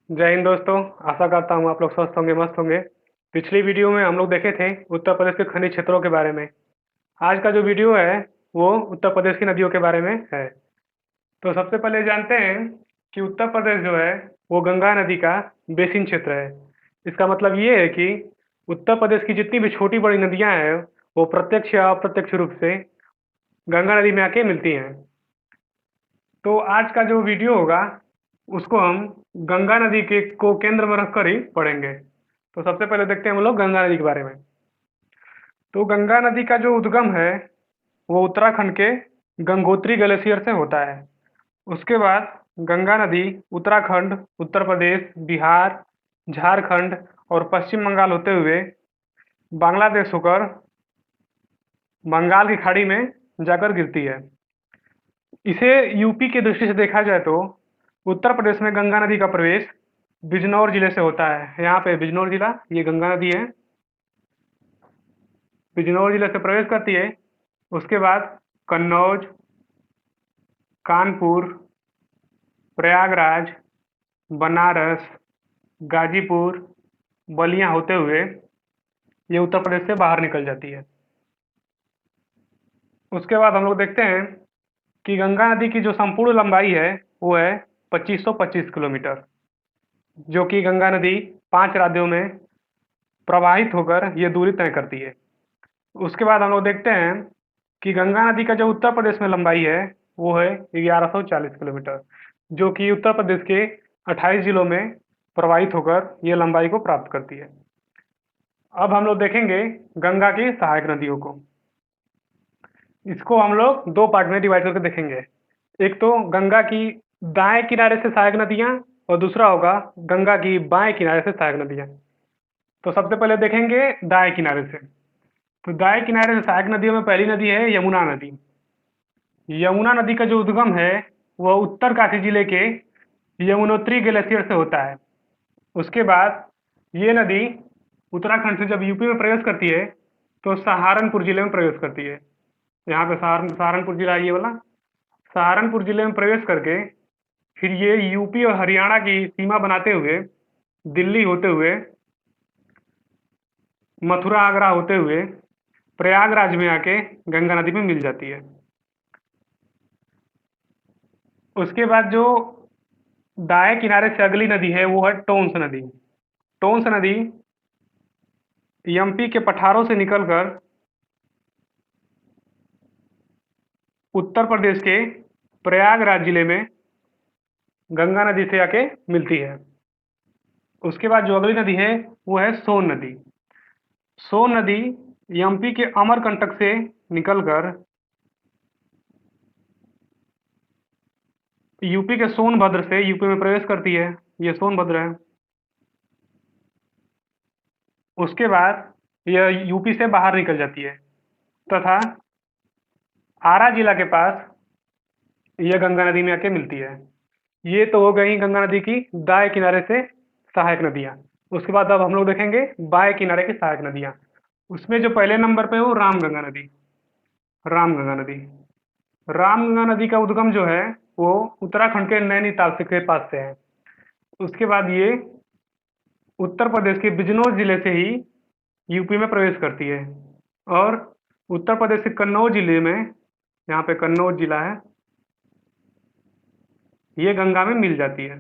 जय हिंद दोस्तों। आशा करता हूँ आप लोग स्वस्थ होंगे, मस्त होंगे। पिछली वीडियो में हम लोग देखे थे उत्तर प्रदेश के खनिज क्षेत्रों के बारे में। आज का जो वीडियो है वो उत्तर प्रदेश की नदियों के बारे में है। तो सबसे पहले जानते हैं कि उत्तर प्रदेश जो है वो गंगा नदी का बेसिन क्षेत्र है। इसका मतलब ये है कि उत्तर प्रदेश की जितनी भी छोटी बड़ी नदियां हैं वो प्रत्यक्ष या अप्रत्यक्ष रूप से गंगा नदी में आके मिलती हैं। तो आज का जो वीडियो होगा उसको हम गंगा नदी के को केंद्र में रखकर ही पढ़ेंगे। तो सबसे पहले देखते हैं हम लोग गंगा नदी के बारे में। तो गंगा नदी का जो उद्गम है वो उत्तराखंड के गंगोत्री ग्लेशियर से होता है। उसके बाद गंगा नदी उत्तराखंड, उत्तर प्रदेश, बिहार, झारखंड और पश्चिम बंगाल होते हुए बांग्लादेश होकर बंगाल की खाड़ी में जाकर गिरती है। इसे यूपी की दृष्टि से देखा जाए तो उत्तर प्रदेश में गंगा नदी का प्रवेश बिजनौर जिले से होता है। यहाँ पे बिजनौर जिला, ये गंगा नदी है, बिजनौर जिले से प्रवेश करती है। उसके बाद कन्नौज, कानपुर, प्रयागराज, बनारस, गाजीपुर, बलिया होते हुए ये उत्तर प्रदेश से बाहर निकल जाती है। उसके बाद हम लोग देखते हैं कि गंगा नदी की जो संपूर्ण लंबाई है वो है 2525 किलोमीटर, जो कि गंगा नदी 5 राज्यों में प्रवाहित होकर ये दूरी तय करती है। उसके बाद हम लोग देखते हैं कि गंगा नदी का जो उत्तर प्रदेश में लंबाई है वो है 1140 किलोमीटर, जो कि उत्तर प्रदेश के 28 जिलों में प्रवाहित होकर ये लंबाई को प्राप्त करती है। अब हम लोग देखेंगे गंगा की सहायक नदियों को। इसको हम लोग दो पार्ट में डिवाइड करके देखेंगे। एक तो गंगा की दाएं किनारे से सहायक नदियां और दूसरा होगा गंगा की बाएं किनारे से सहायक नदियां। तो सबसे पहले देखेंगे दाएं किनारे से। तो दाएं किनारे से सहायक नदियों में पहली नदी है यमुना नदी। यमुना नदी का जो उद्गम है वह उत्तरकाशी जिले के यमुनोत्री ग्लेशियर से होता है। उसके बाद ये नदी उत्तराखंड से जब यूपी में प्रवेश करती है तो सहारनपुर जिले में प्रवेश करती है। यहाँ पे सहारनपुर जिला है ये वाला। सहारनपुर जिले में प्रवेश करके फिर ये यूपी और हरियाणा की सीमा बनाते हुए दिल्ली होते हुए मथुरा आगरा होते हुए प्रयागराज में आके गंगा नदी में मिल जाती है। उसके बाद जो दाएं किनारे से अगली नदी है वो है टोंस नदी। टोंस नदी एमपी के पठारों से निकलकर उत्तर प्रदेश के प्रयागराज जिले में गंगा नदी से आके मिलती है। उसके बाद जो अगली नदी है वो है सोन नदी। सोन नदी एमपी के अमरकंटक से निकलकर यूपी के सोनभद्र से यूपी में प्रवेश करती है। ये सोनभद्र है। उसके बाद यह यूपी से बाहर निकल जाती है तथा आरा जिला के पास यह गंगा नदी में आके मिलती है। ये तो हो गई गंगा नदी की दाएं किनारे से सहायक नदियाँ। उसके बाद अब हम लोग देखेंगे बाएं किनारे की सहायक नदियाँ। उसमें जो पहले नंबर पे है वो रामगंगा नदी। रामगंगा नदी, रामगंगा नदी का उद्गम जो है वो उत्तराखंड के नैनीताल से के पास से है। उसके बाद ये उत्तर प्रदेश के बिजनौर जिले से ही यूपी में प्रवेश करती है और उत्तर प्रदेश के कन्नौज जिले में, यहाँ पे कन्नौज जिला है, ये गंगा में मिल जाती है।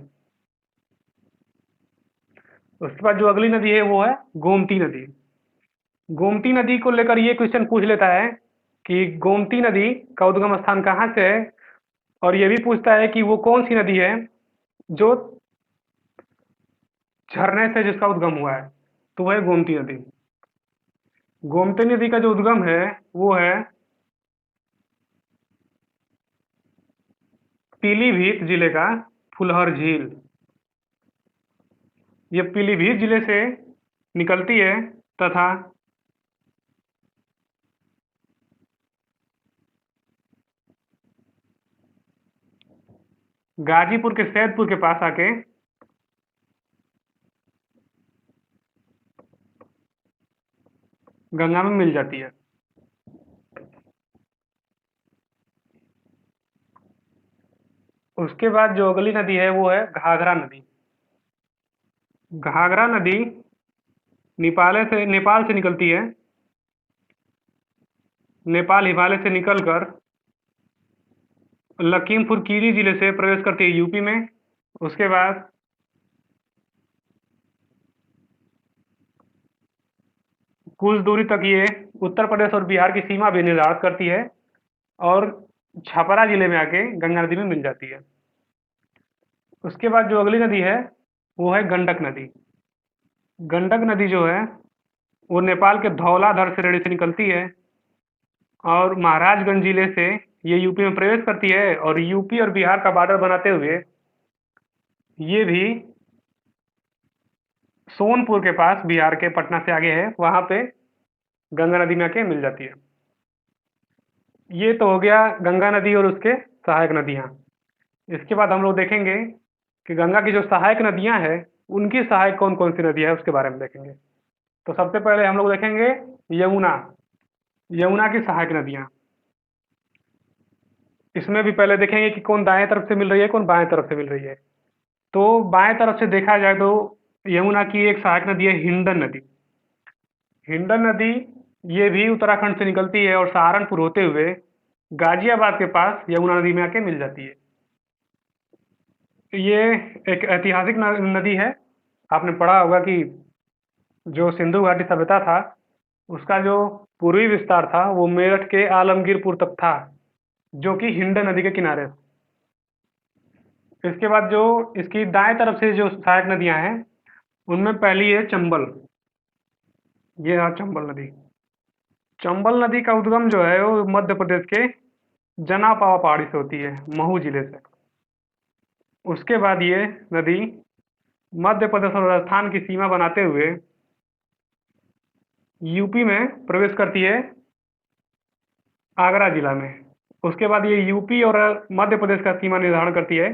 उसके बाद जो अगली नदी है वो है गोमती नदी। गोमती नदी को लेकर ये क्वेश्चन पूछ लेता है कि गोमती नदी का उद्गम स्थान कहाँ से है, और ये भी पूछता है कि वो कौन सी नदी है जो झरने से जिसका उद्गम हुआ है। तो वह है गोमती नदी। गोमती नदी का जो उद्गम है वो है पीलीभीत जिले का फुलहर झील। ये पीलीभीत जिले से निकलती है तथा गाजीपुर के सैदपुर के पास आके गंगा में मिल जाती है। उसके बाद जो अगली नदी है वो है घाघरा नदी। घाघरा नदी नेपाल से निकलती है। नेपाल हिमालय से निकलकर लखीमपुर खीरी जिले से प्रवेश करती है यूपी में। उसके बाद कुछ दूरी तक ये उत्तर प्रदेश और बिहार की सीमा भी निर्धारित करती है और छपरा जिले में आके गंगा नदी में मिल जाती है। उसके बाद जो अगली नदी है वो है गंडक नदी। गंडक नदी जो है वो नेपाल के धौलाधर श्रेणी से निकलती है और महाराजगंज जिले से ये यूपी में प्रवेश करती है और यूपी और बिहार का बॉर्डर बनाते हुए ये भी सोनपुर के पास बिहार के पटना से आगे है, वहां पे गंगा नदी में आके मिल जाती है। ये तो हो गया गंगा नदी और उसके सहायक नदियाँ। इसके बाद हम लोग देखेंगे कि गंगा की जो सहायक नदियाँ हैं उनकी सहायक कौन कौन सी नदियाँ है उसके बारे में देखेंगे। तो सबसे पहले हम लोग देखेंगे यमुना। यमुना की सहायक नदियाँ। इसमें भी पहले देखेंगे कि कौन दाएं तरफ से मिल रही है, कौन बाएं तरफ से मिल रही है। तो बाएं तरफ से देखा जाए तो यमुना की एक सहायक नदी है हिंडन नदी। हिंडन नदी ये भी उत्तराखंड से निकलती है और सहारनपुर होते हुए गाजियाबाद के पास यमुना नदी में आके मिल जाती है। ये एक ऐतिहासिक नदी है। आपने पढ़ा होगा कि जो सिंधु घाटी सभ्यता था उसका जो पूर्वी विस्तार था वो मेरठ के आलमगीरपुर तक था, जो कि हिंडन नदी के किनारे। इसके बाद जो इसकी दाएं तरफ से जो सहायक नदियां हैं उनमें पहली है चंबल। ये है चंबल नदी। चंबल नदी का उद्गम जो है वो मध्य प्रदेश के जनापावा पहाड़ी से होती है, महू जिले से। उसके बाद ये नदी मध्य प्रदेश और राजस्थान की सीमा बनाते हुए यूपी में प्रवेश करती है आगरा जिला में। उसके बाद ये यूपी और मध्य प्रदेश का सीमा निर्धारण करती है।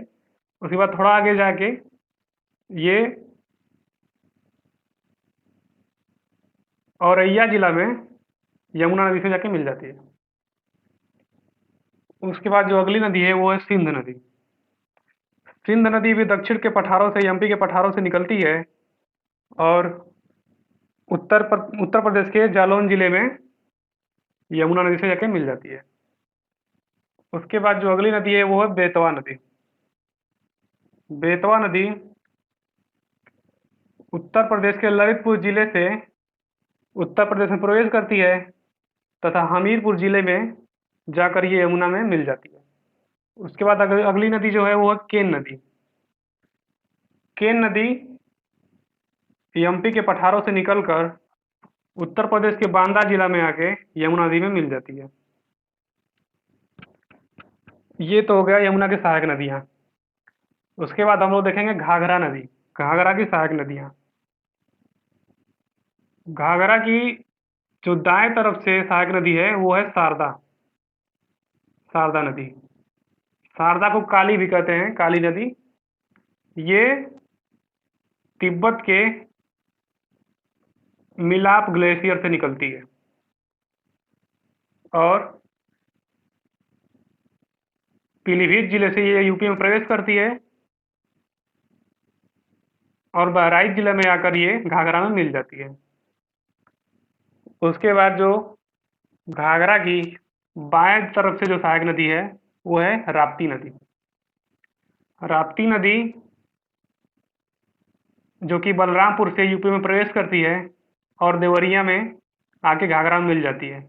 उसके बाद थोड़ा आगे जाके ये औरैया जिला में यमुना नदी से जाके मिल जाती है। उसके बाद जो अगली नदी है वो है सिंध नदी। सिंध नदी भी दक्षिण के पठारों से, एमपी के पठारों से निकलती है और उत्तर प्रदेश के जालौन जिले में यमुना नदी से जाके मिल जाती है। उसके बाद जो अगली नदी है वो है बेतवा नदी। बेतवा नदी उत्तर प्रदेश के ललितपुर जिले से उत्तर प्रदेश में प्रवेश करती है तथा हमीरपुर जिले में जाकर ये यमुना में मिल जाती है। उसके बाद अगली नदी जो है वो है केन नदी। केन नदी एमपी के पठारों से निकलकर उत्तर प्रदेश के बांदा जिला में आके यमुना नदी में मिल जाती है। ये तो हो गया यमुना की सहायक नदियाँ। उसके बाद हम लोग देखेंगे घाघरा नदी। घाघरा की सहायक नदियाँ। घाघरा की जो दाएं तरफ से सहायक नदी है वो है शारदा। शारदा नदी। शारदा को काली भी कहते हैं, काली नदी। ये तिब्बत के मिलाप ग्लेशियर से निकलती है और पीलीभीत जिले से ये यूपी में प्रवेश करती है और बहराइच जिले में आकर ये घाघरा में मिल जाती है। उसके बाद जो घाघरा की बाएं तरफ से जो सहायक नदी है वो है राप्ती नदी। राप्ती नदी जो कि बलरामपुर से यूपी में प्रवेश करती है और देवरिया में आके घाघरा में मिल जाती है।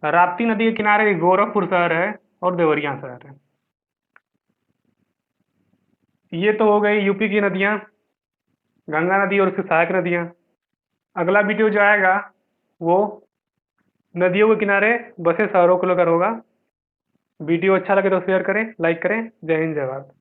राप्ती नदी के किनारे गोरखपुर शहर है और देवरिया शहर है। ये तो हो गई यूपी की नदियाँ, गंगा नदी और उसकी सहायक नदियाँ। अगला वीडियो जो आएगा वो नदियों के किनारे बसे शहरों को लेकर होगा। वीडियो अच्छा लगे तो शेयर करें, लाइक करें। जय हिंद, जय भारत।